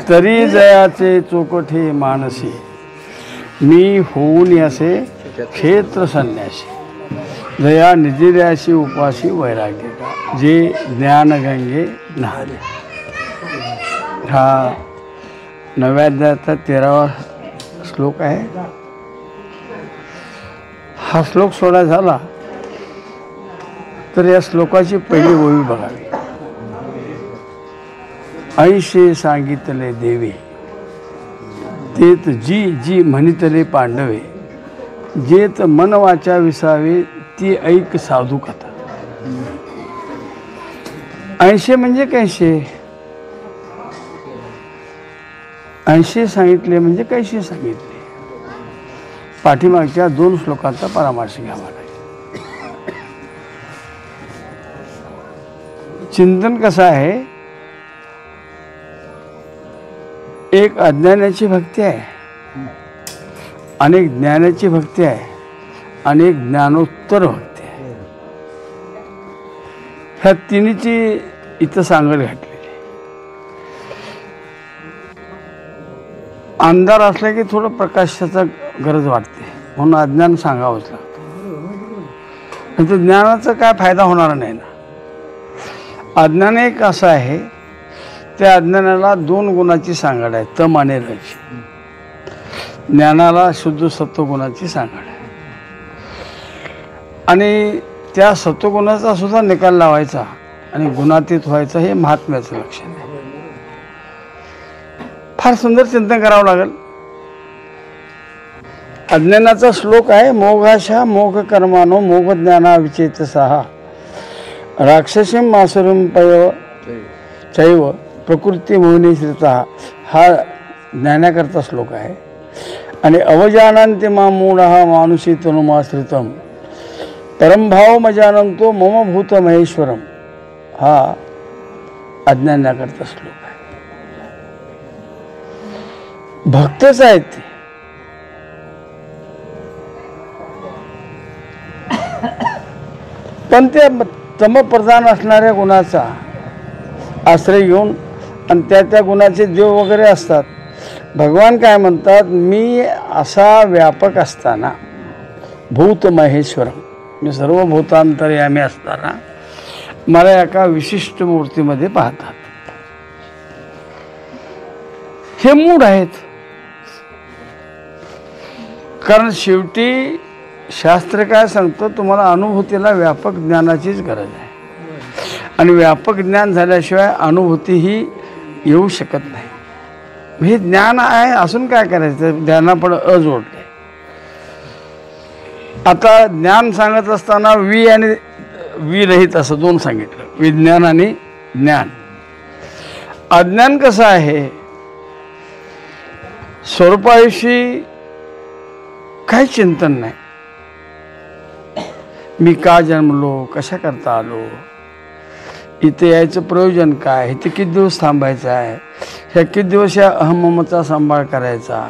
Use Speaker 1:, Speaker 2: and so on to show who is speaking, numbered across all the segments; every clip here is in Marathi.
Speaker 1: तरी जयाचे चोकठे मानसी, मी होऊन असे क्षेत्र संन्यासी, जया निजिऱ्याशी उपाशी वैराग्य का, जे ज्ञानगंगे न्हाले. हा 9व्या अध्यायाचा 13वा श्लोक आहे. हा श्लोक सोडा झाला तर या श्लोकाची पहिली ओवी बघावी. ऐशे सांगितले देवे, तेत जी जी म्हणितले पांडवे, जेत मन वाचा विसावे, ती ऐक साधू कथा. 80 म्हणजे कैसे, 80 सांगितले म्हणजे कैसे सांगितले. पाठीमागच्या 2 श्लोकांचा परामर्श घ्यावा लागेल. चिंतन कसं आहे, एक अज्ञानाची भक्ती आहे, अनेक ज्ञानाची भक्ती आहे, अनेक ज्ञानोत्तर भक्ती आहे. ह्या तिन्हीची इथं सांगड घातलेली. अंधार असला की थोडं प्रकाशाचा गरज वाटते, म्हणून अज्ञान सांगावंच लागतं. तर ज्ञानाचा काय फायदा होणार नाही ना. अज्ञान एक असं आहे, त्या अज्ञानाला 2 गुणाची सांगड आहे, तम आणि रज. ज्ञानाला शुद्ध सत्वगुणाची सांगड आहे. आणि त्या सत्वगुणाचा सुद्धा निकाल लावायचा आणि गुणातीत व्हायचं, हे महात्म्याचं लक्षण आहे. फार सुंदर चिंतन करावं लागेल. अज्ञानाचा श्लोक आहे, मोघाशा मोघ कर्मानो मोघ ज्ञाना विचेतसहा, राक्षसीं मासुरीं पयव चैव प्रकृती मोहिनी श्रिता. हा ज्ञानाकरता श्लोक आहे. आणि अवजानन्ति मां मूढः मानुषी तनुमाश्रितम, परमभाव मजानंतो मम भूत महेश्वरम. हा अज्ञानाकरता श्लोक आहे. भक्तच आहेत ते, पण त्या तमप्रधान असणाऱ्या गुणाचा आश्रय घेऊन, आणि त्या गुणाचे देव वगैरे असतात. भगवान काय म्हणतात, मी असा व्यापक असताना, भूत महेश्वरम, मी सर्व भूतांतर्यामी असताना मला एका विशिष्ट मूर्तीमध्ये पाहतात. हे मूढ आहेत. कारण शेवटी शास्त्र काय सांगतं, तुम्हाला अनुभूतीला व्यापक ज्ञानाचीच गरज आहे. आणि व्यापक ज्ञान झाल्याशिवाय अनुभूती ही येऊ शकत नाही. हे ज्ञान आहे असून काय करायचं, ज्ञानापुढे जोडले. आता ज्ञान सांगत असताना वी आणि वी रहित असं 2 सांगितलं, विज्ञान आणि ज्ञान. अज्ञान कसं आहे, स्वरूपाविषयी काही चिंतन नाही. मी का जन्मलो, कशा करता आलो, इथे यायचं प्रयोजन काय, इथे किती दिवस थांबायचं आहे, ह्या किती दिवस या अहममचा सांभाळ करायचा,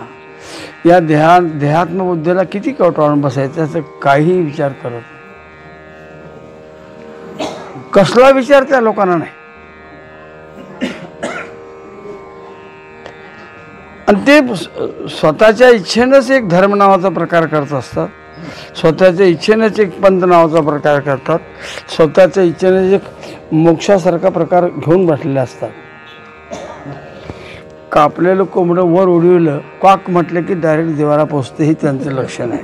Speaker 1: या देहात्मबुद्धीला किती कवटाळून बसायचं, याचा काही विचार करत नाही. कसला विचार त्या लोकांना नाही. आणि ते स्वतःच्या इच्छेनंच एक धर्म नावाचा प्रकार करत असतात, स्वतःच्या इच्छेनेच एक पंथ नावाचा प्रकार करतात, स्वतःच्या इच्छेनेच एक मोक्षासारखा प्रकार घेऊन बसलेले असतात. कापलेलं कोंबडं वर उडविलं, क्वाक म्हटलं की डायरेक्ट देवाला पोचते, हे त्यांचं लक्षण आहे.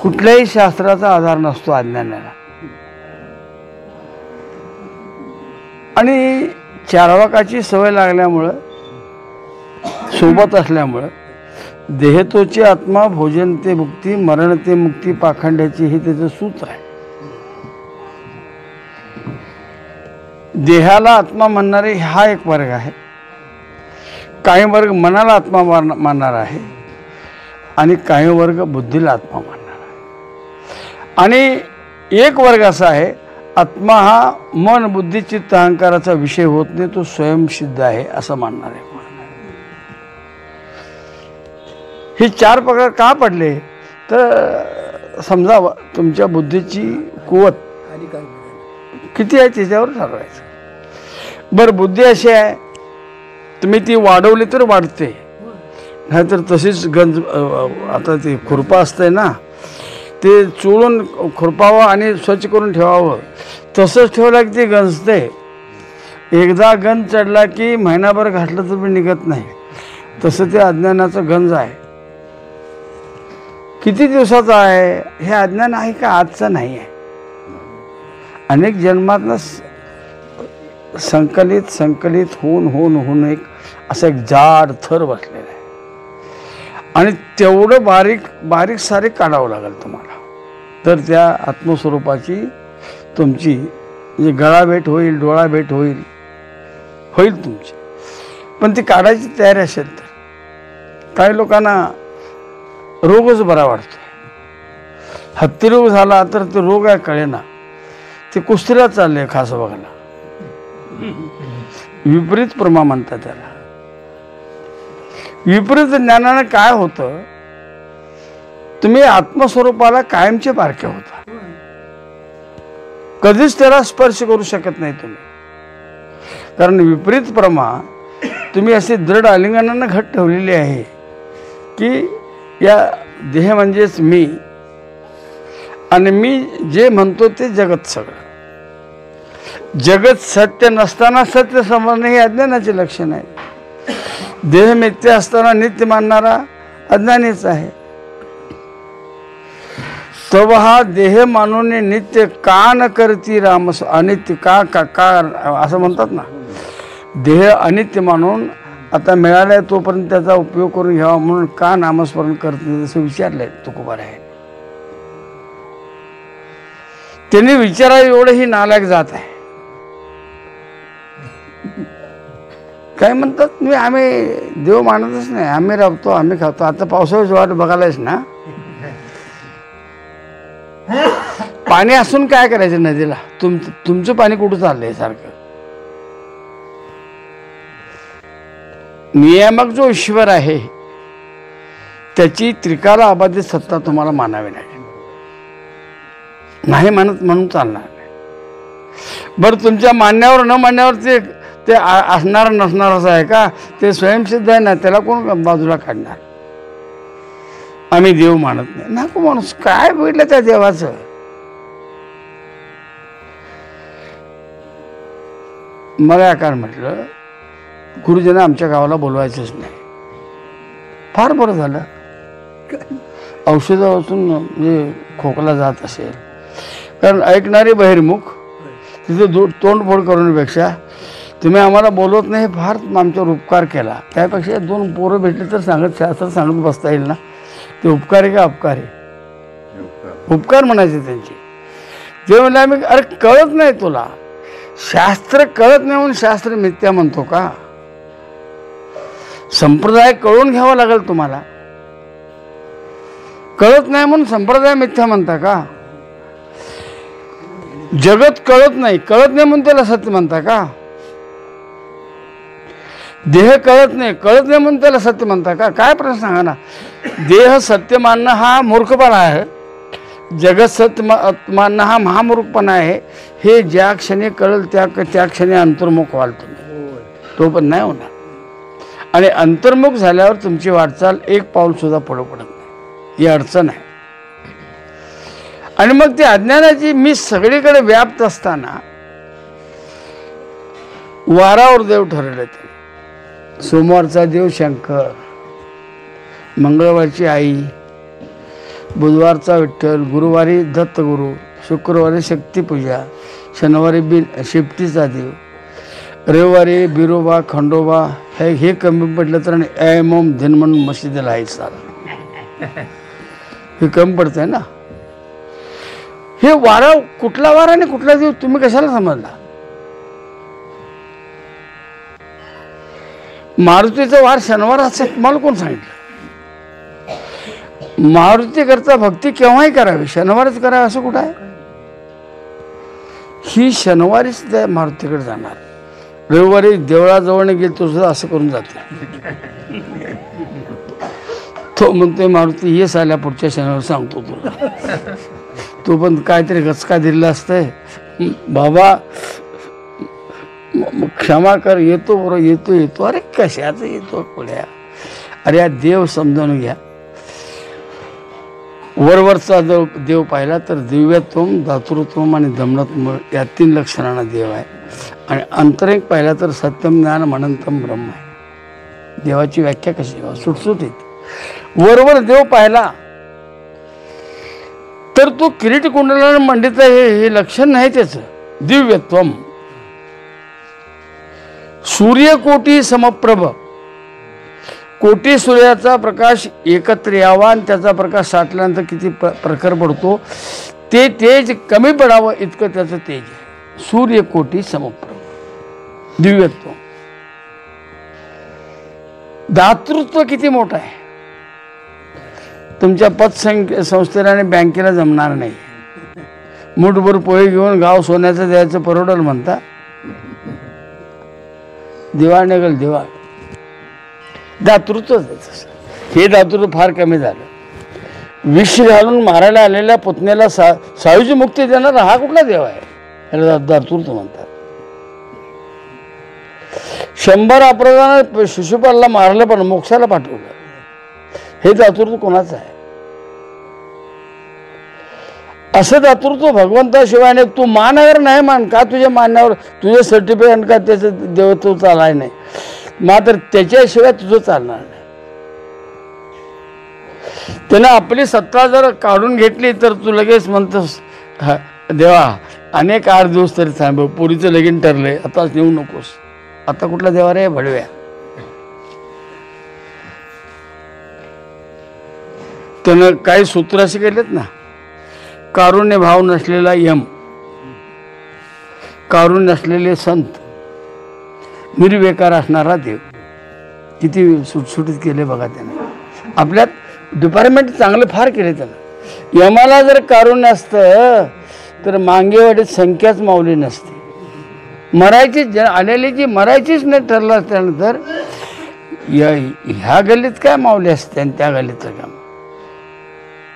Speaker 1: कुठल्याही शास्त्राचा आधार नसतो अज्ञानाला. आणि चारवाकाची सवय लागल्यामुळं, सोबत असल्यामुळं, देहतोची आत्मा भोजन ते मुक्ती, मरण ते मुक्ती पाखंड्याची, हे त्याचं सूत्र आहे. देहाला आत्मा म्हणणारे हा एक वर्ग आहे. काही वर्ग मनाला आत्मा मानणार आहे आणि काही वर्ग बुद्धीला आत्मा मानणार आहे. आणि एक वर्ग असा आहे, आत्मा हा मन बुद्धी चित्त अहंकाराचा विषय होत नाही, तो स्वयंसिद्ध आहे असं मानणार आहे. हे 4 प्रकार का पडले, तर समजा तुमच्या बुद्धीची कुवत किती आहे त्याच्यावर ठरवायचं. बरं बुद्धी अशी आहे, तुम्ही ती वाढवली तर वाढते, नाहीतर तशीच गंज. आता ते खुरपा असतंय ना, ते चोळून खुरपावं आणि स्वच्छ करून ठेवावं. तसंच ठेवलं की ते गंजते. एकदा गंज चढला की महिनाभर घातलं तर निघत नाही. तसं ते अज्ञानाचं गंज आहे. किती दिवसाचं आहे हे अज्ञान आहे का आजचं नाही आहे. अनेक जन्मातनं संकलित होऊन एक असं एक जाड थर बसलेला आहे. आणि तेवढं बारीक सारीक काढावं लागेल तुम्हाला, तर त्या आत्मस्वरूपाची तुमची म्हणजे गळा भेट होईल, डोळा भेट होईल तुमची. पण ती काढायची तयारी असेल तर. काही लोकांना रोगच बरा वाटतो. हत्ती रोग झाला तर ते रोग आहे कळेना, ते कुस्तीला चालले खास बघायला. विपरीत प्रमा म्हणतात त्याला. विपरीत ज्ञानानं काय होतं, तुम्ही आत्मस्वरूपाला कायमचे बारके होता. कधीच त्याला स्पर्श करू शकत नाही तुम्ही. कारण विपरीत प्रमा तुम्ही अशी दृढ आलिंगनानं घट ठेवलेली आहे की या देह म्हणजेच मी, आणि मी जे म्हणतो ते जगत सगळं. जगत सत्य नसताना सत्य समजणे हे अज्ञानाचे लक्षण आहे. देह मिथ्य असताना नित्य मानणारा अज्ञानीच आहे. तव हा देह मानून नित्य का न करती रामस. अनित्य का असं म्हणतात ना. देह अनित्य मानून आता मिळालाय तोपर्यंत त्याचा उपयोग करून घ्यावा म्हणून का नामस्मरण करते असं विचारलंय तुकोबा आहे. त्यांनी विचारा एवढं ही नालायक जात आहे. काय म्हणतात, आम्ही देव मानतच नाही, आम्ही राबतो, आम्ही खातो. आता पावसाळ्याची वाट बघायलाच ना. पाणी असून काय करायचं नदीला? तुमचं पाणी कुठं चाललंय सारखं. नियामक जो ईश्वर आहे त्याची त्रिकाला अबाधित सत्ता तुम्हाला मानावी लागेल. नाही मानत म्हणून चालणार नाही. बरं, तुमच्या मान्यावर न मान्यावर ते असणार नसणारच आहे का? ते स्वयंसिद्ध आहे ना, त्याला कोण बाजूला काढणार? आम्ही देव मानत नाही. नको माणूस काय बघितलं त्या देवाचं. मला काय म्हटलं, गुरुजींना आमच्या गावाला बोलवायचंच नाही. फार बरं झालं. औषधं वाचून म्हणजे खोकला जात असेल, कारण ऐकणारे बहिर्मुख तिथे तोंडफोड करण्यापेक्षा तुम्ही आम्हाला बोलवत नाही, फार आमच्यावर उपकार केला. त्यापेक्षा 2 पोरं भेटले तर शास्त्र सांगत बसता येईल ना. ते उपकार आहे का अपकार आहे? उपकार म्हणायचे त्यांचे. ते म्हणले आम्ही, अरे कळत नाही तुला, शास्त्र कळत नाही म्हणून शास्त्र मिथ्या म्हणतो का? संप्रदाय कळून घ्यावा लागेल तुम्हाला. कळत नाही म्हणून संप्रदाय मिथ्या म्हणता का? जगत कळत नाही म्हणून त्याला सत्य म्हणता का? देह कळत नाही म्हणून त्याला सत्य म्हणता का? काय प्रश्न सांगा ना. देह सत्य मानणं हा मूर्खपणा आहे, जगत सत्य मानणं हा महामूर्खपणा आहे. हे ज्या क्षणी कळल त्या क्षणी अंतर्मुख व्हाल तुम्ही, तो पण नाही होणार. आणि अंतर्मुख झाल्यावर तुमची वाटचाल 1 पाऊल सुद्धा पुढे पडत नाही. ही अडचण आहे. आणि मग ती अज्ञानाची मी सगळीकडे व्याप्त असताना वारावर देव ठरवले. ते सोमवारचा देव शंकर, मंगळवारची आई, बुधवारचा विठ्ठल, गुरुवारी दत्तगुरु, शुक्रवारी शक्तीपूजा, शनिवारी शिफ्टीचा देव, रविवारी बिरोबा खंडोबा. हे कमी पडलं तर ऐम ओम धिन म्हणून मशिदीला आहे सारा. हे कमी पडतंय ना. हे वारा कुठला वारा आणि कुठला देव तुम्ही कशाला समजला? मारुतीचा वार शनिवार असं तुम्हाला कोण सांगितलं? मारुती करता भक्ती केव्हाही करावी, शनिवारच करावी असं कुठं आहे? ही शनिवारीच त्या मारुतीकडे जाणार. रविवारी देवळाजवळ गेली तो सुद्धा असं करून जाते. तो म्हणतोय मारुती ये साल्या पुढच्या शनिवार सांगतो तुला. तो पण काहीतरी गचका दिलेला असतंय. बाबा क्षमा कर, येतो बरोबर, येतो येतो. अरे कशाचं येतो पुढ्या? अरे या देव समजावून घ्या. वरवरचा जो देव पाहिला तर दिव्यत्वम, दातृत्वम आणि दमनत्वम या 3 लक्षणांना देव आहे. आणि अंतरिक पाहिला तर सत्यम ज्ञान अनंतम ब्रह्म आहे. देवाची व्याख्या कशी सुटसुटीत. वरवर देव पाहिला तर तो किरीट कुंडला मंडित हे लक्षण नाही त्याचं. दिव्यत्वम, सूर्यकोटी समप्रभ, कोटी सूर्याचा प्रकाश एकत्र यावा आणि त्याचा प्रकाश साठल्यानंतर किती प्रखर पडतो, ते तेज कमी पडावं इतकं त्याचं तेज आहे. सूर्यकोटी समप्रभ, दिव्यत्व. दातृत्व किती मोठं आहे. तुमच्या पतसंस्थेला आणि बँकेला जमणार नाही. मुठभर पोहे घेऊन गाव सोन्याचं द्यायचं परवडल म्हणता, दिवाळ निघल दिवाळ. दातृत्व हे दातृत्व फार कमी झालं. विष घालून मारायला आलेल्या पुतण्याला सायूची मुक्ती देणारा हा कुठला देव आहे? ह्याला दातृत्व म्हणतात. 100 अपराधानं शिशुपालला मारलं पण मोक्षाला पाठवलं, हे दातृत्व कोणाचं आहे? असं दातृत्व भगवंताशिवाय तू मानावर नाही मान का, तुझ्या मान्यावर तुझं सर्टिफिकेट का त्याचं देवत्व चालाय नाही, मात्र त्याच्याशिवाय तुझं चालणार नाही. त्यानं आपली सत्ता जर काढून घेतली तर तू लगेच म्हणतोस देवा अनेक 8 दिवस तरी थांबव, पोरीचं लगीन ठरलंय आता येऊ नकोस. आता कुठला देवा रे भडव्या? त्यानं काही सूत्र असे केलेत ना, कारुण्य भाव नसलेला यम, कारुण्य नसलेले संत, निर्विकार असणारा देव. किती सुटसुटीत केले बघा त्याने. आपल्यात डिपार्टमेंट चांगलं फार केले त्यानं. यमाला जर कारुण्य असतं तर मांगेवाडीत संख्याच मावली नसते. मरायची आलेली जी मरायचीच नाही ठरलं असल्यानंतर ह्या गल्लीत काय मावली असते आणि त्या गल्लीत काम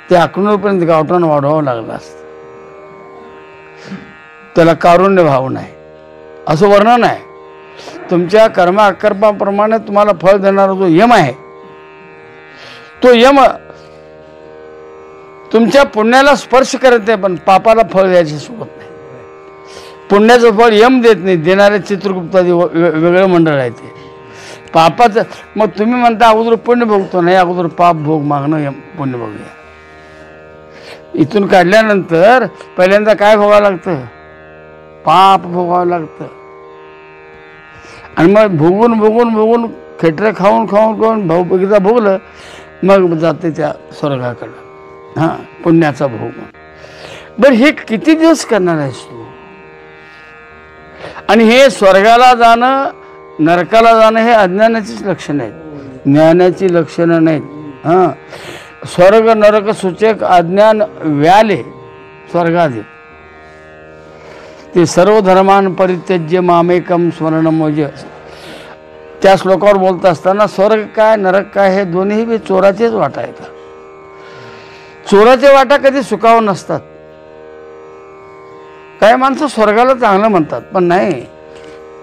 Speaker 1: ते अकनूरपर्यंत गावठाण वाढवावं लागलं असतं. त्याला कारुण्य भाव नाही असं वर्णन आहे. तुमच्या कर्म अकर्माप्रमाणे तुम्हाला फळ देणारा जो यम आहे, तो यम तुमच्या पुण्याला स्पर्श करत नाही पण पापाला फळ द्यायची सोबत नाही. पुण्याचं फळ यम देत नाही, देणारे चित्रगुप्तादी वेगळं मंडळ आहे ते. पापाचं मग तुम्ही म्हणता अगोदर पुण्य भोगतो, नाही अगोदर पाप भोग मागणं यम पुण्य भोगूया. इथून काढल्यानंतर पहिल्यांदा काय भोगावं लागतं? पाप भोगावं लागतं. आणि मग भोगून भोगून भोगून खेटरे खाऊन खाऊन खाऊन भाऊपैकीचा भोगलं मग जाते त्या स्वर्गाकडं. हां, पुण्याचा भोग. बरं हे किती दिवस करणार आहेस तू? आणि हे स्वर्गाला जाणं नरकाला जाणं हे अज्ञानाचीच लक्षणं आहेत, ज्ञानाची लक्षणं नाहीत. हां, स्वर्ग नरक सूचक अज्ञान व्याले स्वर्गादि. ते सर्व धर्मान परित्यज्य मामेकम स्मरणम भज. त्या श्लोकावर बोलत असताना स्वर्ग काय नरक काय हे दोन्ही बी चोराचेच वाटा आहेत. चोराचे वाटा कधी सुखावं नसतात. काही माणसं स्वर्गाला चांगलं म्हणतात पण नाही.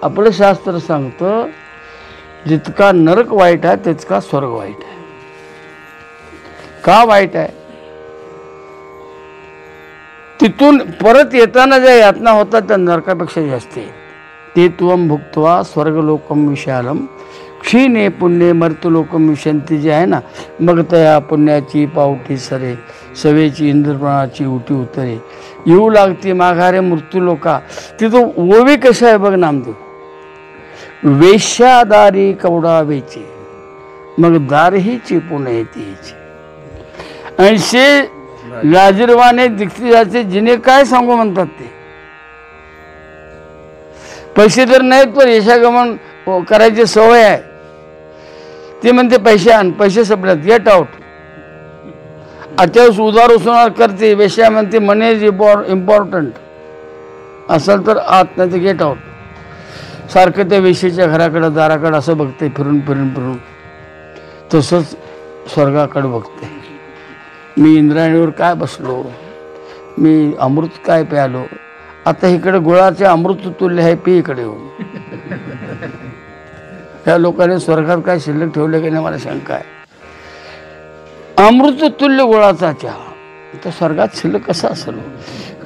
Speaker 1: आपलं शास्त्र सांगतं जितका नरक वाईट आहे तितका स्वर्ग वाईट आहे. का वाईट आहे? तिथून परत येताना ज्या यातना होतात त्या नरकापेक्षा जास्त आहेत. ते त्वम भुक्त्वा स्वर्गलोकम विशालम क्षीणे पुण्ये मर्त्यलोकम विशंती जे आहे ना, मग त्या पुण्याची पावटी सरे सवेची इंद्रप्रणाची उटी उतरे येऊ लागते माघारे मृत्यूलोका. तिथं ओवी कशा आहे बघ नामदेव. वेश्यादारी कवडा वेचे मग दारही चिपून येते. 80 लाजीरवाने दीक्षिताचे जिने काय सांगू म्हणतात ते. पैसे तर नाहीत पण यशागमन करायची सवय आहे. ते म्हणते पैसे आण, पैसे संपल्यात, गेट आउट. अत्यावश्यक उधार उसणार करते. वेश्या म्हणते मनी इज इम्पॉर्टंट असेल तर आत, नाही तर गेट आउट. सारखं त्या वेश्येच्या घराकडं दाराकडं असं बघते फिरून फिरून फिरून. तसंच स्वर्गाकडे बघते. मी इंद्रायणीवर काय बसलो, मी अमृत काय प्यालो, आता इकडे गुळाचे अमृत तुल्य आहे, पे इकडे येऊन. या लोकांनी स्वर्गात काय शिल्लक ठेवलं की नाही मला शंका आहे. अमृत तुल्य गुळाचा चहा तर स्वर्गात शिल्लक कसा असेल?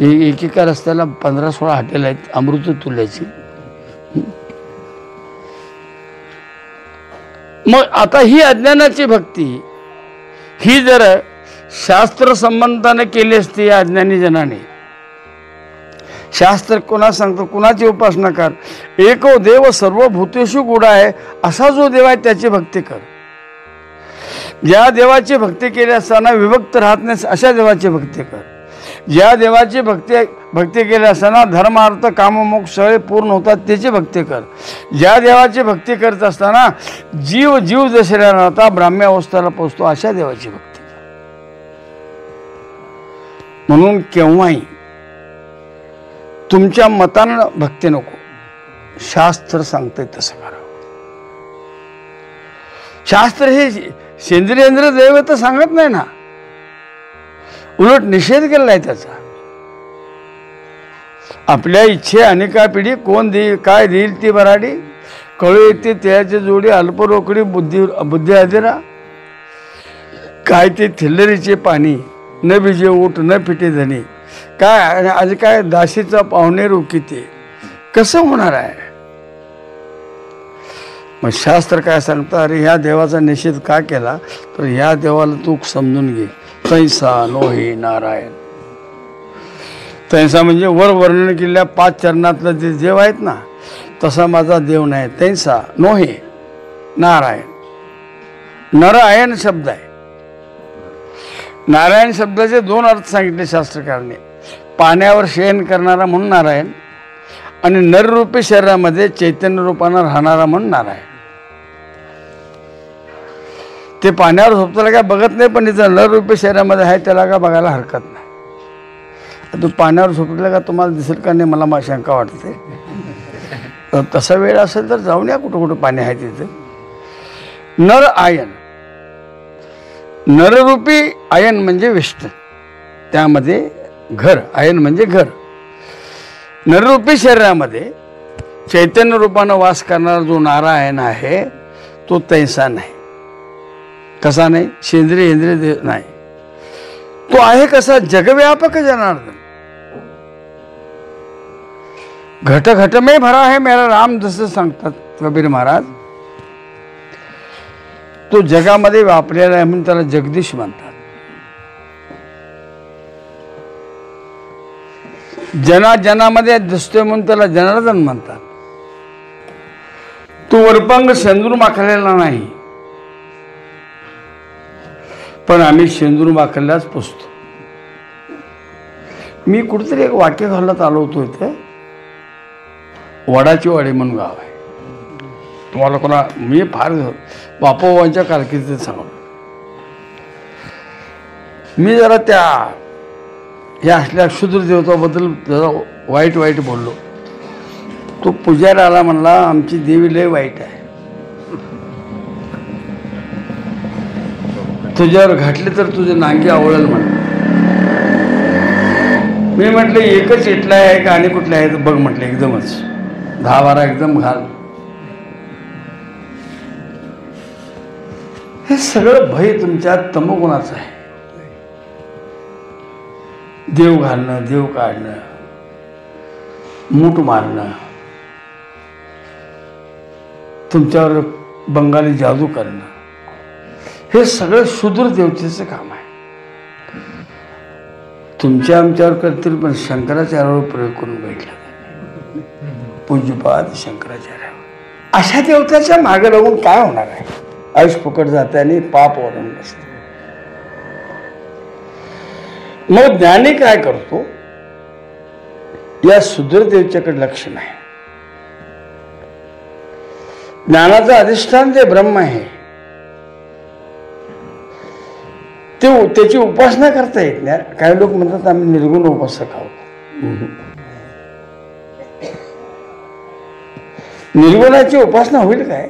Speaker 1: एकेका रस्त्याला 15-16 हॉटेल आहेत अमृत तुल्याची. मग आता ही अज्ञानाची भक्ती ही जर शास्त्र संबंधाने केली असती या अज्ञानी जनाने, शास्त्र कोणा सांगतो कुणाची उपासना कर, एको देव सर्व भूतेषु गुढा आहे असा जो देव आहे त्याची भक्ती कर. ज्या देवाची भक्ती केली असताना विभक्त राहत नाही अशा देवाची भक्ती कर. ज्या देवाची भक्ती केली असताना धर्म अर्थ काम मोक्ष सगळे पूर्ण होतात त्याची भक्ती कर. ज्या देवाची भक्ती करत असताना जीव दशेला राहता ब्राह्म्य अवस्थेला पोचतो अशा देवाची भक्ती कर. म्हणून केव्हाही तुमच्या मतानं भक्ती नको, शास्त्र सांगते तसं करा. शास्त्र हे सेंद्रियेंद्र दैव तर सांगत नाही ना, उलट निषेध केलेला आहे त्याचा. आपल्या इच्छे अनेका पिढी कोण देईल काय देईल ती बराडी, कळू येते त्याची जोडी अल्प रोकडी बुद्धी अधिरा. काय ते थिल्लरीचे पाणी न बिजे ऊट न पिटे धनी, काय आज काय दासीचा पाहुणेरू किती, कसं होणार आहे? मग शास्त्र काय सांगतं, अरे ह्या देवाचा निषेध का केला तर ह्या देवाला तू समजून घे. तैसा नोहे नारायण. तैसा म्हणजे वर वर्णन केलेल्या 5 चरणातलं जे देव आहेत ना तसा माझा देव नाही. तैसा नोहे नारायण. नारायण शब्द आहे. नारायण शब्दाचे 2 अर्थ सांगितले शास्त्रकारांनी. पाण्यावर शयन करणारा म्हणून नारायण आणि नररूपी शरीरामध्ये चैतन्य रूपानं राहणारा म्हणून नारायण. ते पाण्यावर झोपताना काय बघत नाही, पण इथं नररूपी शरीरामध्ये आहे त्याला काय बघायला हरकत नाही. तो पाण्यावर झोपलेला का तुम्हाला दिसेल का नाही मला शंका वाटते. तर तसा वेळ असेल तर जाऊन या कुठं कुठं पाणी आहे तिथे. नर आयन, नररूपी आयन म्हणजे विष्ट, त्यामध्ये घर. आयन म्हणजे घर. नररूपी शरीरामध्ये चैतन्य रूपानं वास करणारा जो नारायण आहे तो तैसा नाही. कसा नाही? सेंद्रिय इंद्रिय नाही. तो आहे कसा? जगव्यापक जनार्दन. घट घट में भरा है मेरा राम, जसं सांगतात कबीर महाराज. तो जगामध्ये वापरलेला आहे म्हणून त्याला जगदीश म्हणतात. जनामध्ये दिसतोय म्हणून त्याला जनार्दन म्हणतात. तो वरपांग शेंदूर माखलेला नाही, पण आम्ही शेंदूर माखल्याच पुसतो. मी कुठेतरी एक वाक्य घालत आलो होतो. इथे वडाची वाडी म्हणून गाव आहे. तुम्हाला कोणा मी फार बापोबांच्या कारकिर्दीत सांगतो. मी जरा त्या या असल्या क्षुद्र देवताबद्दल जरा वाईट बोललो. तो पुजारी आला म्हणला आमची देवी लय वाईट आहे, तुझ्यावर घातले तर तुझे नांगी आवळेल म्हणलं. मी म्हटलं एकच इटला आहे का आणि कुठले आहे बघ म्हटलं. एकदमच 10-12 एकदम घाल. हे सगळं भय तुमच्या तमोगुणाचं आहे. देव घालणं, देव काढणं, मूठ मारणं, तुमच्यावर बंगाली जादू करणं, हे सगळं शूद्र देवतेचं काम आहे. तुमच्या आमच्यावर करतील पण शंकराचार्यावर प्रयोग करून बैठला. पूज्यपाद शंकराचार्य. अशा देवताच्या मागे लागून काय होणार आहे? आयुष्य फुकट जाते आणि पाप वरून बसते. मग ज्ञानी काय करतो? या शूद्र देवतेकडे लक्ष नाही. ज्ञानाचं अधिष्ठान जे ब्रह्म आहे ते त्याची उपासना करता येत नाही. काही लोक म्हणतात आम्ही निर्गुण उपासक आहोत. निर्गुणाची उपासना होईल काय?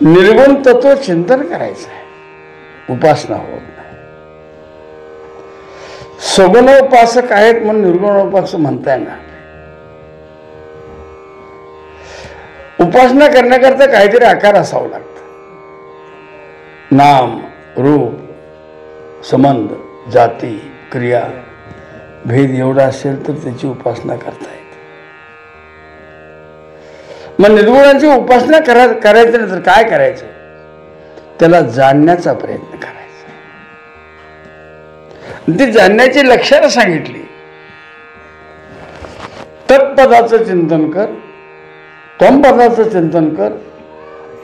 Speaker 1: निर्गुण तत्व चिंतन करायचं आहे, उपासना होत नाही. सगुण उपासक आहेत म्हणून निर्गुण उपासक म्हणता येणार. उपासना करण्याकरता काहीतरी आकार असावं लागतं. नाम, रूप, संबंध, जाती, क्रिया, भेद एवढा असेल तर त्याची उपासना करता येते. मग निर्गुणांची उपासना करायचं नाही तर काय करायचं? त्याला जाणण्याचा प्रयत्न करायचा. ती जाणण्याची लक्षणं सांगितली. तत्पदाचं चिंतन कर, त्वमपदाचं चिंतन कर,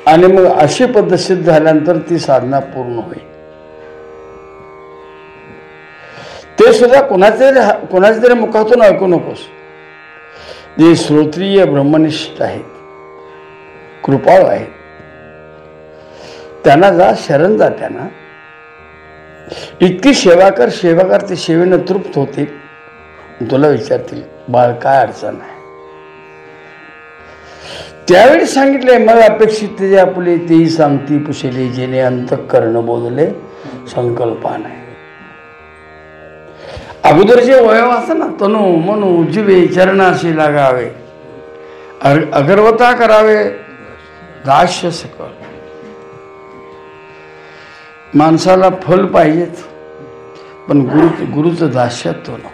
Speaker 1: आणि मग अशी पद्धत झाल्यानंतर ती साधना पूर्ण होईल. ते सुद्धा कोणाच्या तरी मुखातून ऐकू नकोस. जे श्रोत्रिय ब्रह्मनिष्ठ आहेत, कृपाळू आहेत, त्यांना जा, शरण जा. त्यांना इतकी सेवा कर, ते सेवेनं तृप्त होतील. तुला विचारतील, बाळ काय अडचण आहे? त्यावेळी सांगितले, मग अपेक्षित जे आपले तेही सांगती पुशेले, जेणे अंतःकरण बोलले संकल्पा नाही. अगोदर जे वयव असतं ना, तनु मनु जीवे चरणाशी लागावे, अगरवता करावे दास्य सकळ. माणसाला फल पाहिजेत, पण गुरुचं दास्यत्व नको.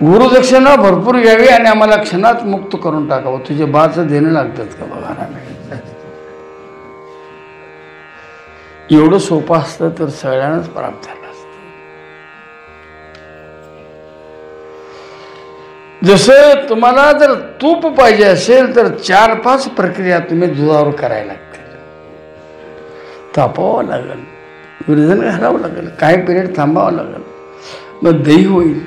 Speaker 1: गुरुदक्षिणा भरपूर घ्यावी आणि आम्हाला क्षणात मुक्त करून टाकावं. तुझे बाचं देणं लागतात का बघा. एवढं सोपं असतं तर सगळ्यांनाच प्राप्त झालं असतं. जसं तुम्हाला जर तूप पाहिजे असेल तर 4-5 प्रक्रिया तुम्ही दुधावर करायला लागतील. तापावं लागेल, विरजन घालावं लागेल, काही पिरियड थांबावं लागेल, मग दही होईल,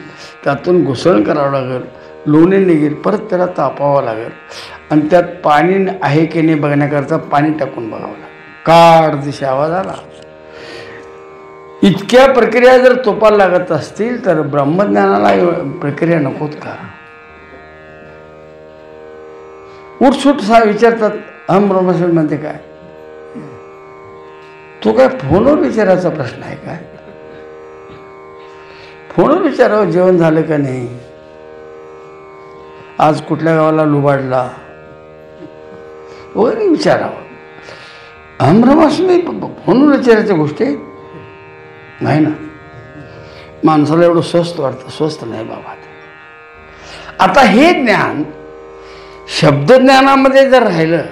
Speaker 1: त्यातून घुसळण करावं लागेल, लोणी निघेल, परत त्याला तापावं लागेल, आणि त्यात पाणी आहे की नाही बघण्याकरता पाणी टाकून बघावं लागेल. काढ दिशे आवाज आला. इतक्या प्रक्रिया जर तुपाला लागत असतील तर ब्रह्मज्ञानाला प्रक्रिया नकोत का? उठसूट विचारतात, अहम ब्रह्मस्वरूप म्हणजे काय? तो काय फोनवर विचारायचा प्रश्न आहे काय? फोनवर विचारावं, जेवण झालं का नाही, आज कुठल्या गावाला लुबाडला वगैरे विचारावं. अहम ब्रह्मास्मी फोनवर विचारायच्या गोष्टी नाही ना. माणसाला एवढं स्वस्त वाटतं, स्वस्त नाही बाबा. आता हे ज्ञान शब्दज्ञानामध्ये जर राहिलं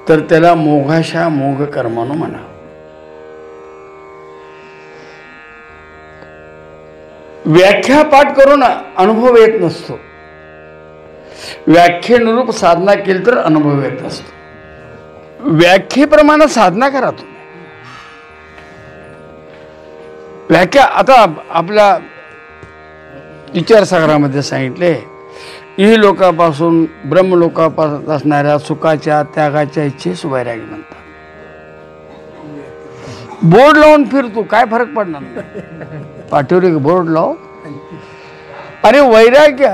Speaker 1: तर त्याला मोघाशा मोघ कर्मानं म्हणावं. व्याख्या पाठ करून अनुभव येत नसतो, व्याख्येनुरूप साधना केली तर अनुभव येत असतो. व्याख्येप्रमाणे साधना करा तुम्ही. व्याख्या आता आपल्या विचारसागरामध्ये सांगितले, इहलोकापासून ब्रह्मलोकापासून असणाऱ्या सुखाच्या त्यागाच्या इच्छेस वैराग्य म्हणतात. बोर्ड लावून फिरतो, काय फरक पडणार? पाठीवर एक बोर्ड लाव. अरे वैराग्य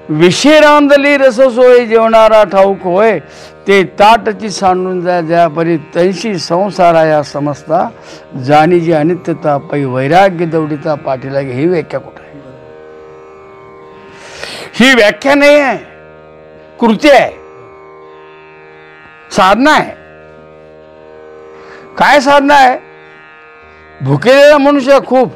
Speaker 1: विषय रांधली रस सोय जेवणारा ठाऊक होय, ते ताटची सांडून ज्या परी तैशी संसारा या समजता, जाणी जी अनित्यता पै वैराग्य दौडिता पाठीला. ही व्याख्या कुठे आहे? ही व्याख्या नाही आहे, कृती आहे, साधना आहे. काय साधना आहे? भुकेलेला मनुष्य खूप,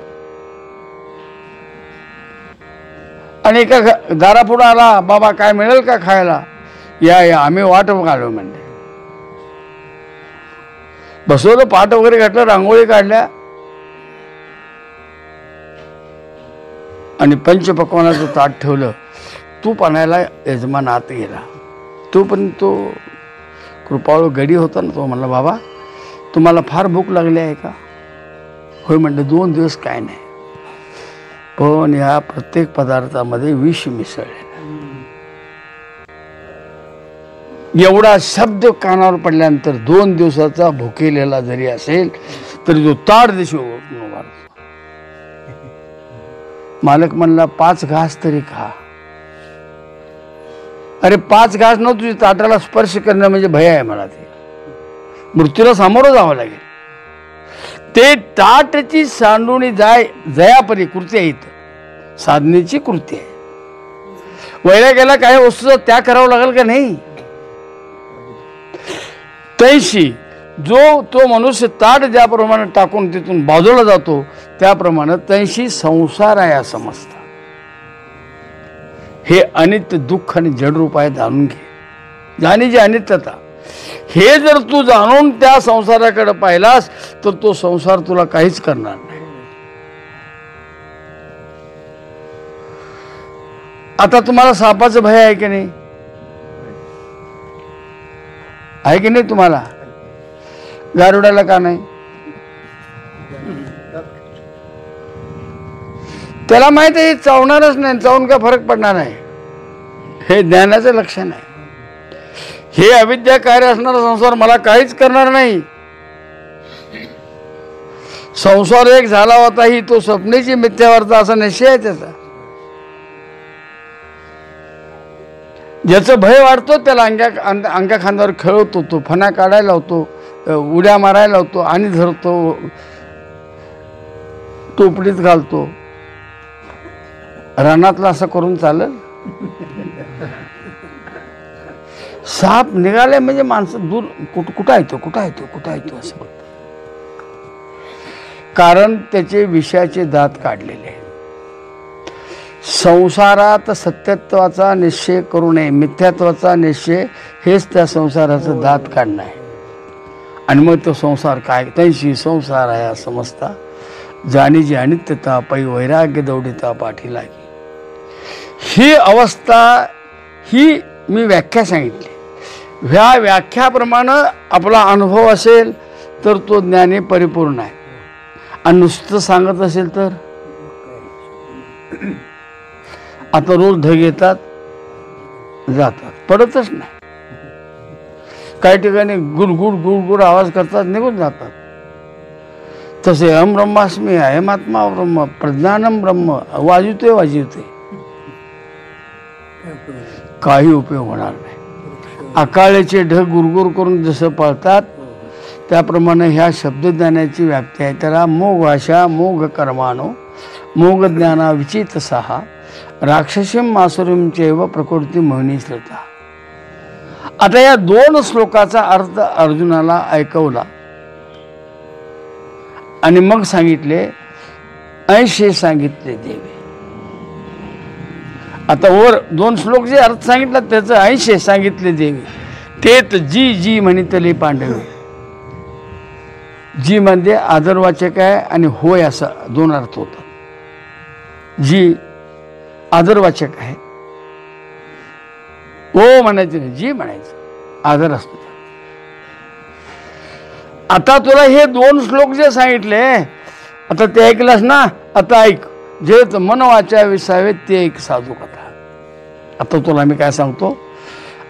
Speaker 1: आणि एका दारापुढं आला, बाबा काय मिळेल का खायला? या आम्ही वाट घालू म्हणजे. बसवलं, पाट वगैरे घातलं, रांगोळी काढल्या, आणि पंचपक्वानाचं ताट ठेवलं. तूप आणायला यजमान आत गेला. तो कृपाळू गडी होता ना, तो म्हणला, बाबा तुम्हाला फार भूक लागली आहे का? होय म्हणलं, 2 दिवस काय नाही, पण या प्रत्येक पदार्थामध्ये विष मिसळले. एवढा शब्द कानावर पडल्यानंतर 2 दिवसाचा भुकेलेला जरी असेल तरी तो ताट दिशी उभारतो. मालक म्हणला, 5 घास तरी खा. अरे 5 घास न तुझ्या ताटाला स्पर्श करणं म्हणजे भय आहे मला. ते मृत्यूला सामोरं जावं लागेल. ते ताटची सांडूनी जयापरी कृती आहे, इथं साधनेची कृती आहे. वैराग्याला काही वस्तूचा त्याग करावा लागेल का नाही? तैशी जो तो मनुष्य ताट ज्याप्रमाणे टाकून तिथून बाजूला जातो त्याप्रमाणे तैशी संसार आहे असं समजतं. हे अनित्य दुःख आणि जड रूप आहे, जाणून घे. जाणीची अनित्यता हे जर तू जाणून त्या संसाराकडे पाहिलास तर तो संसार तुला काहीच करणार नाही. आता तुम्हाला सापाचं भय आहे की नाही? आहे की नाही तुम्हाला? गारुडाला का नाही? त्याला माहित आहे चावणारच नाही, चावून काय फरक पडणार नाही. हे ज्ञानाचं लक्षण आहे. हे अविद्या कार्य असणारा संसार मला काहीच करणार नाही. संसार एक झाला होता ही तो स्वप्नेची मिथ्यावार्ता असा निश्चय आहे त्याचा. ज्याचं भय वाढतो त्याला अंगा खांद्यावर खेळवतो, तो फणा काढायला लावतो, उड्या मारायला लावतो आणि धरतो, टोपडीत घालतो. रानातला असं करून चालेल? साप निघाले म्हणजे माणसं दूर कुठं येतो कुठं येतो कुठं येतो असं म्हणतात. कारण त्याचे विषयाचे दात काढलेले. संसारात सत्यत्वाचा निश्चय करू नये, मिथ्यात्वाचा निश्चय हेच त्या संसाराचं दात काढणं आहे. आणि मग तो संसार काय? तैशी संसार आहे समजता जाणीची अनित्यता पै वैराग्य दौडिता पाठी लागी. ही अवस्था ही मी व्याख्या सांगितली. ह्या व्याख्याप्रमाणे आपला अनुभव असेल तर तो ज्ञानी परिपूर्ण आहे. आणि नुसतं सांगत असेल तर आता रोज ढग येतात जातात, पडतच नाही. काही ठिकाणी गुडगुड गुडगुड आवाज करतात, निघून जातात. तसे अहम ब्रह्मास्मी अहमात्मा ब्रह्म प्रज्ञानम ब्रह्म वाजवते वाजवते काही उपयोग होणार नाही. अकाळेचे ढग गुरगुर करून जसं पळतात त्याप्रमाणे ह्या शब्दज्ञानाची व्याप्ती आहे. त्याला मोघ भाषा मोघ कर्मानो मोघ ज्ञाना विचित सहा राक्षसीम मासुरींचेव प्रकृती मोहिनी श्रुता. आता या दोन श्लोकाचा अर्थ अर्जुनाला ऐकवला आणि मग सांगितले 80 सांगितले देवे. आता वर दोन श्लोक जे अर्थ सांगितला त्याचं 80 सांगितले देवे. तेच जी जी म्हणितले पांडवे. जी म्हणजे आदरवाचक आहे आणि होय असा दोन अर्थ होतात. जी आदरवाचक आहे, ओ म्हणायचं नाही, जी म्हणायचं, आदर असतो. आता तुला हे दोन श्लोक जे सांगितले आता ते ऐकलंस ना, आता ऐक. जे मन वाचा विसावे ते एक साधू कथा. आता तुला मी काय सांगतो.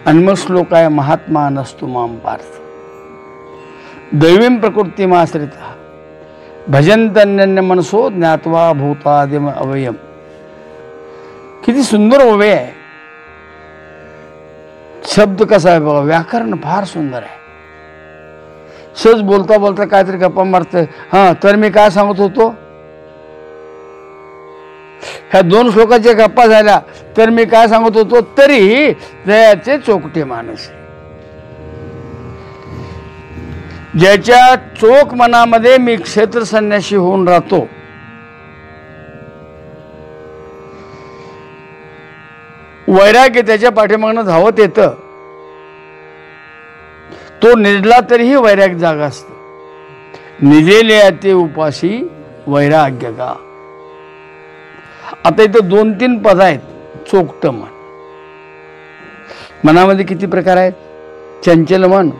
Speaker 1: आणि मग श्लोक आहे महात्मा नसतो माम पार्थ दैवीम प्रकृतीमाश्रिता भजंतन्य मनसो ज्ञात्वा भूतादिम अवयम. किती सुंदर ओवे आहे. शब्द कसा आहे बघा, व्याकरण फार सुंदर आहे. सहज बोलता बोलता काहीतरी गप्पा मारतंय. हा तर मी काय सांगत होतो, ह्या दोन श्लोकाच्या गप्पा झाल्या तर मी काय सांगत होतो, तरी जयाचे चोकटे माणूस. ज्याच्या चोख मनामध्ये मी क्षेत्र संन्यासी होऊन राहतो, वैराग्य त्याच्या पाठीमागनं धावत येतं, तो निजला तरीही वैराग्य जागा असतो. निजेले ते उपाशी वैराग्य का. आता इथं 2-3 पद आहेत. चोखट मन. मनामध्ये किती प्रकार आहेत? चंचल मन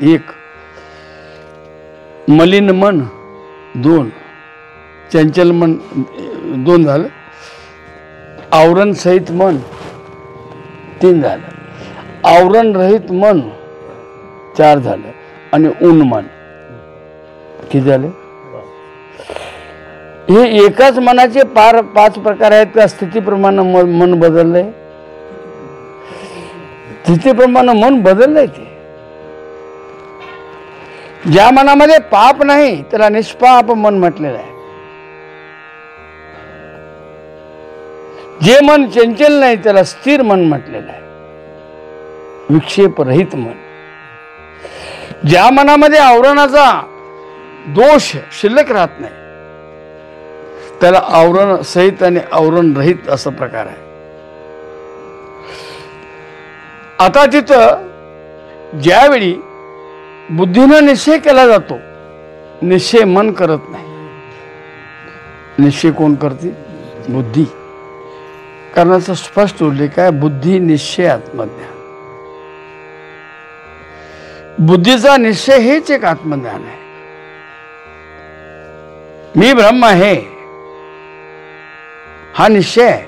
Speaker 1: 1, मलिन मन 2, चंचल मन 2 झालं, आवरण सहित मन 3 झालं, आवरण रहित मन 4 झालं आणि ऊन मन किती झाले? हे एकाच मनाचे 5 प्रकार आहेत का? स्थितीप्रमाणे मन बदललंय, स्थितीप्रमाणे मन बदललंय. ते ज्या मनामध्ये पाप नाही त्याला निष्पाप मन म्हटलेलं आहे. जे मन चंचल नाही त्याला स्थिर मन म्हटलेलं आहे, विक्षेपरहित मन. ज्या मनामध्ये आवरणाचा दोष शिल्लक राहत नाही त्याला आवरण सहित आणि आवरण रहित असा प्रकार आहे. आता तिथं ज्यावेळी बुद्धीनं निश्चय केला जातो, निश्चय मन करत नाही. निश्चय कोण करते? बुद्धी. करण्याचा स्पष्ट उल्लेख आहे, बुद्धी निश्चय आत्मज्ञान. बुद्धीचा निश्चय हेच एक आत्मज्ञान आहे. मी ब्रह्म आहे हा निश्चय आहे.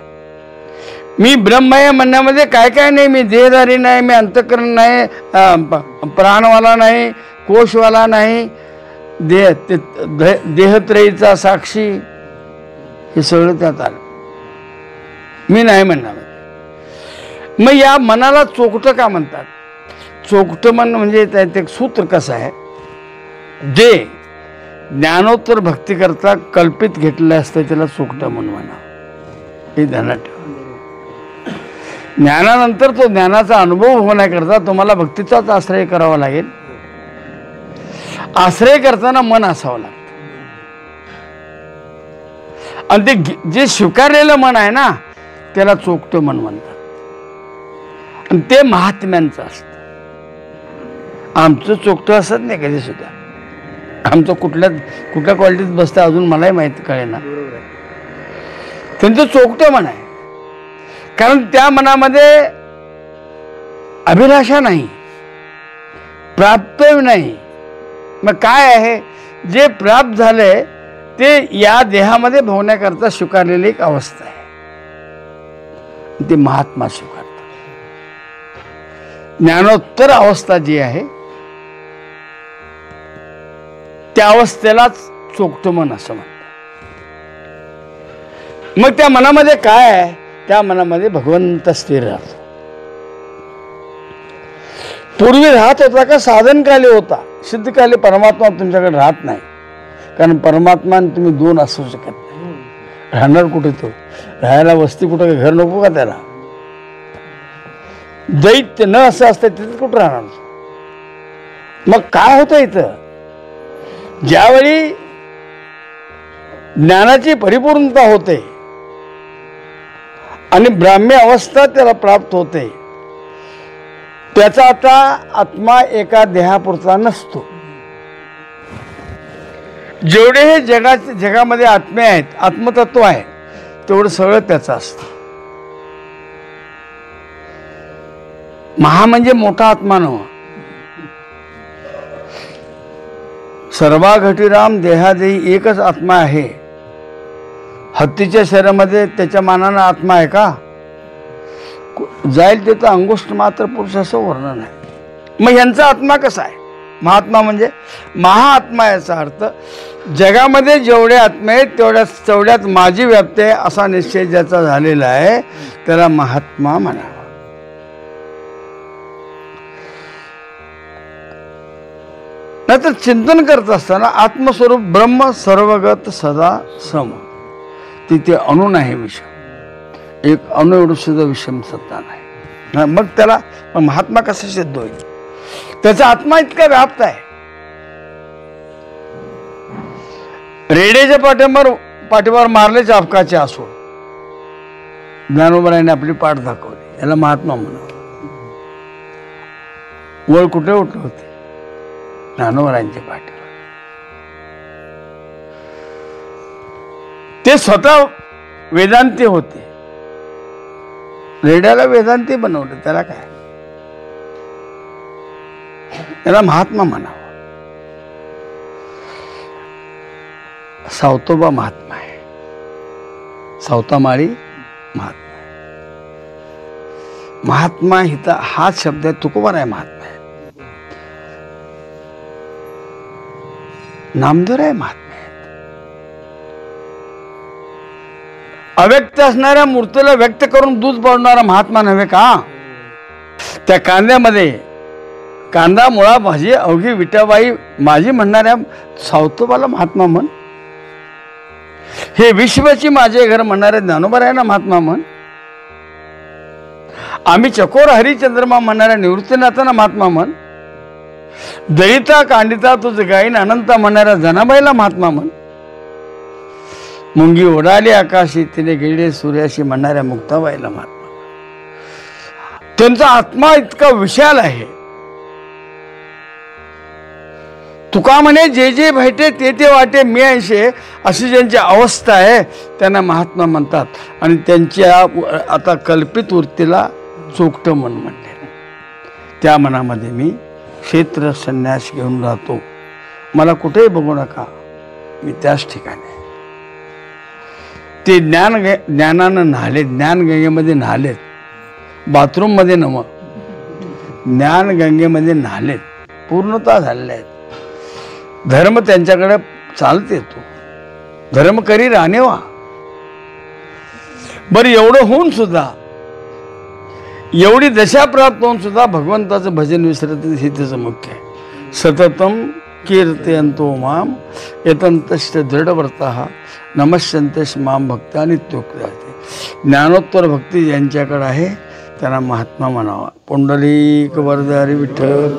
Speaker 1: मी ब्रह्म आहे म्हणण्यामध्ये काय काय नाही. मी देहधारी नाही, मी अंतःकरण नाही, प्राणवाला नाही, कोशवाला नाही, देहत्रयीचा साक्षी, हे सगळं त्यात आलं. मी नाही म्हणण्यामध्ये. मग या मनाला चोखटं का म्हणतात? चोखटं मन म्हणजे त्यात एक सूत्र कसं आहे, जे ज्ञानोत्तर भक्ती करता कल्पित घेतलेलं असतं त्याला चोखटं म्हणून म्हणा. हे ध्यानात ठेवा. ज्ञानानंतर तो ज्ञानाचा अनुभव होण्याकरता तुम्हाला भक्तीचाच आश्रय करावा लागेल. आश्रय करताना मन असावं लागतं. आणि ते जे स्वीकारलेलं मन आहे ना त्याला चोखटं मन म्हणतात. आणि ते महात्म्यांचं असतं. आमचं चोखटं असत नाही कधी सुद्धा. आमचं कुठल्या क्वालिटीत बसतं अजून मलाही माहिती कळेना. त्यांचं चोखटं मन आहे. कारण त्या मनामध्ये अभिलाषा नाही, प्राप्त नाही. मग काय आहे, जे प्राप्त झाले ते या देहामध्ये भोगण्याकरता स्वीकारलेली एक अवस्था आहे. ते महात्मा स्वीकारतात. ज्ञानोत्तर अवस्था जी आहे त्या अवस्थेलाच चोखटं मन असं म्हणतात. मग त्या मनामध्ये काय आहे? त्या मनामध्ये भगवंत स्थिर राहतो. पूर्वी राहत होता का साधनकाली होता, सिद्धकाली परमात्मा तुमच्याकडे राहत नाही. कारण परमात्मा तुम्ही दोन असू शकत नाही. राहणार कुठे तो? राहायला वस्ती कुठं? घर नको का त्याला? दैत्य न असं असतं तिथे कुठं राहणार? मग काय होतं इथं? ज्यावेळी ज्ञानाची परिपूर्णता होते आणि ब्राह्म्य अवस्था त्याला प्राप्त होते, त्याचा आता आत्मा एका देहापुरता नसतो. जेवढे हे जगामध्ये आत्मे आहेत, आत्मतत्व आहे, तेवढं सगळं त्याचं असतं. महा म्हणजे मोठा आत्मा नव्ह. सर्वा घटीराम देहादेही एकच आत्मा आहे. हत्तीच्या शरीरामध्ये त्याच्या मानानं आत्मा आहे का? जाईल तिथं अंगुष्ठ मात्र पुरुष असं वर्णन आहे. मग यांचा आत्मा कसा आहे? महात्मा म्हणजे महाआत्मा. याचा अर्थ जगामध्ये जेवढे आत्मे आहेत तेवढ्यात माझी व्याप्ती आहे असा निश्चय ज्याचा झालेला आहे त्याला महात्मा म्हणावा. नाहीतर चिंतन करत असताना आत्मस्वरूप ब्रह्म सर्वगत सदा सम, तिथे अणु नाही विषम. एक अणु एवढं सुद्धा विषम सत्ता नाही. मग त्याला महात्मा कसा सिद्ध होईल? त्याचा आत्मा इतका व्याप्त आहे. रेड्याच्या पाठीवर मारले चापकाचे आसूळ. ज्ञानोबराने आपली पाठ दाखवली. याला महात्मा म्हणावं. वळ कुठे उठले होते? ज्ञानोबरांच्या पाठीवर. ते स्वतः वेदांती होते. रेड्याला वेदांती बनवलं, त्याला काय? त्याला महात्मा म्हणावं. सावतोबा महात्मा आहे. सावतामाळी महात्मा आहे. महात्मा हिता हाच शब्द आहे. तुकोबार आहे महात्मा आहे. नामदेव आहे महात्मा. अव्यक्त असणाऱ्या मूर्तीला व्यक्त करून दूध पाडणारा महात्मा नव्हे का? त्या कांद्यामध्ये कांदा मुळा भाजी अवघी विटाबाई माझी म्हणणाऱ्या सावतोबाला महात्मा म्हण. हे विश्वाची माझे घर म्हणणारे ज्ञानोबा आहे ना महात्मा म्हण. आम्ही चकोर हरिचंद्रमा म्हणणाऱ्या निवृत्तीनाथांना महात्मा म्हण, दलिता कांडिता तुझ गाईन अनंता म्हणणाऱ्या जनाबाईला महात्मा म्हण, मुंगी उडाली आकाशी तिने गेले सूर्याशी म्हणणाऱ्या मुक्ताबाईला महात्मा. त्यांचा आत्मा इतका विशाल आहे. तुका म्हणे जे जे भेटे ते ते वाटे मी ऐशे, अशी ज्यांची अवस्था आहे त्यांना महात्मा म्हणतात. आणि त्यांच्या आता कल्पित वृत्तीला चोखटं मन म्हणले. त्या मनामध्ये मी क्षेत्र संन्यास घेऊन राहतो. मला कुठेही बघू नका, मी त्याच ठिकाणी. ते ज्ञानानं न्हाले, ज्ञानगंगेमध्ये न्हालेत. बाथरूममध्ये नव, ज्ञानगंगेमध्ये न्हालेत, पूर्णता झालेल्या आहेत. धर्म त्यांच्याकडे चालत येतो. धर्म करी राहणेवा. बरं, एवढं होऊन सुद्धा, एवढी दशा प्राप्त होऊन सुद्धा भगवंताचं भजन विसरत हे त्याचं मुख्य आहे. सततम कीर्तयंतो माम यतंतश्च दृढव्रतः नमस्यंतेश माम भक्त्या नित्योक्ते. ज्ञानोत्तर भक्ती ज्यांच्याकडे आहे त्यांना महात्मा म्हणावा. पुंडलिक वरद हरी विठ्ठल.